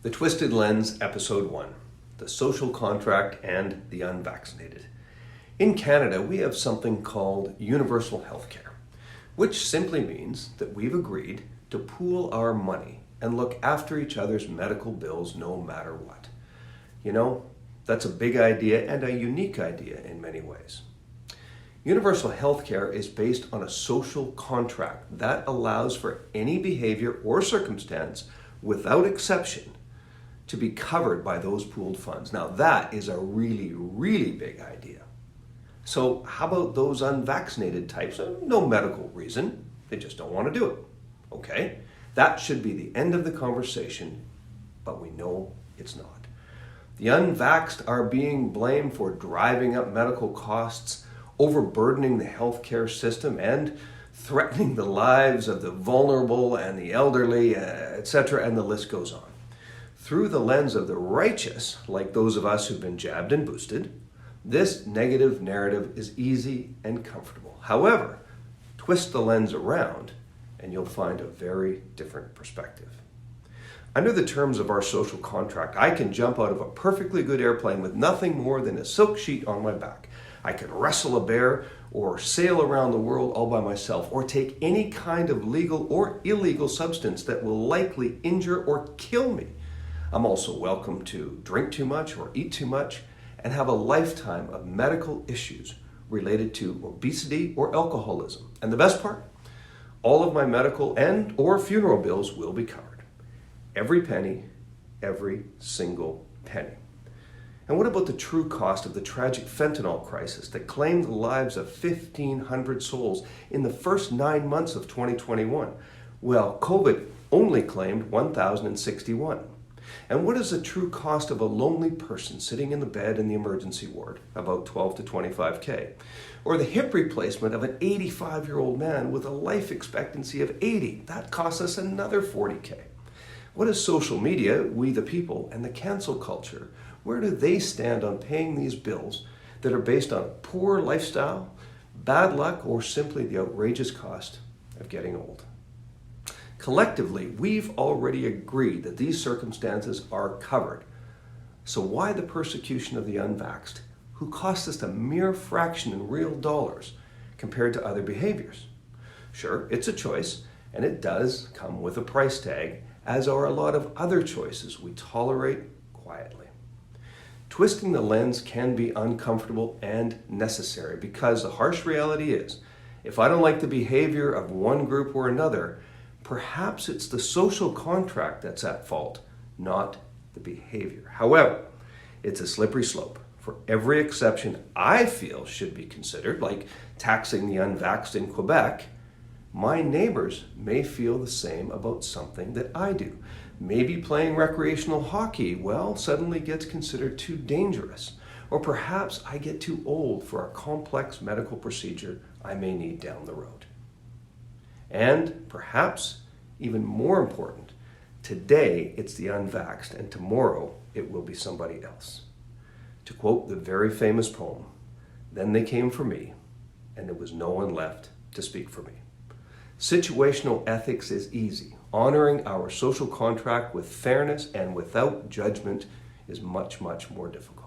The Twisted Lens, Episode 1, The Social Contract and the Unvaccinated. In Canada, we have something called universal healthcare, which simply means that we've agreed to pool our money and look after each other's medical bills no matter what. You know, that's a big idea and a unique idea in many ways. Universal healthcare is based on a social contract that allows for any behavior or circumstance, without exception, to be covered by those pooled funds. Now that is a really, really big idea. So how about those unvaccinated types? No medical reason, they just don't want to do it. Okay, that should be the end of the conversation, but we know it's not. The unvaxxed are being blamed for driving up medical costs, overburdening the healthcare system, and threatening the lives of the vulnerable and the elderly, etc., and the list goes on. Through the lens of the righteous, like those of us who've been jabbed and boosted, this negative narrative is easy and comfortable. However, twist the lens around and you'll find a very different perspective. Under the terms of our social contract, I can jump out of a perfectly good airplane with nothing more than a silk sheet on my back. I can wrestle a bear or sail around the world all by myself, or take any kind of legal or illegal substance that will likely injure or kill me. I'm also welcome to drink too much or eat too much and have a lifetime of medical issues related to obesity or alcoholism. And the best part, all of my medical and or funeral bills will be covered. Every penny, every single penny. And what about the true cost of the tragic fentanyl crisis that claimed the lives of 1,500 souls in the first 9 months of 2021? Well, COVID only claimed 1,061. And what is the true cost of a lonely person sitting in the bed in the emergency ward? About 12 to 25K. Or the hip replacement of an 85-year-old man with a life expectancy of 80. That costs us another 40K. What is social media, we the people, and the cancel culture? Where do they stand on paying these bills that are based on poor lifestyle, bad luck, or simply the outrageous cost of getting old? Collectively, we've already agreed that these circumstances are covered. So why the persecution of the unvaxxed, who cost us a mere fraction in real dollars compared to other behaviors? Sure, it's a choice, and it does come with a price tag, as are a lot of other choices we tolerate quietly. Twisting the lens can be uncomfortable and necessary, because the harsh reality is, if I don't like the behavior of one group or another, perhaps it's the social contract that's at fault, not the behavior. However, it's a slippery slope. For every exception I feel should be considered, like taxing the unvaxxed in Quebec, my neighbors may feel the same about something that I do. Maybe playing recreational hockey, suddenly gets considered too dangerous. Or perhaps I get too old for a complex medical procedure I may need down the road. And perhaps, even more important, today it's the unvaxxed and tomorrow it will be somebody else. To quote the very famous poem, "Then they came for me, and there was no one left to speak for me." Situational ethics is easy. Honoring our social contract with fairness and without judgment is much, much more difficult.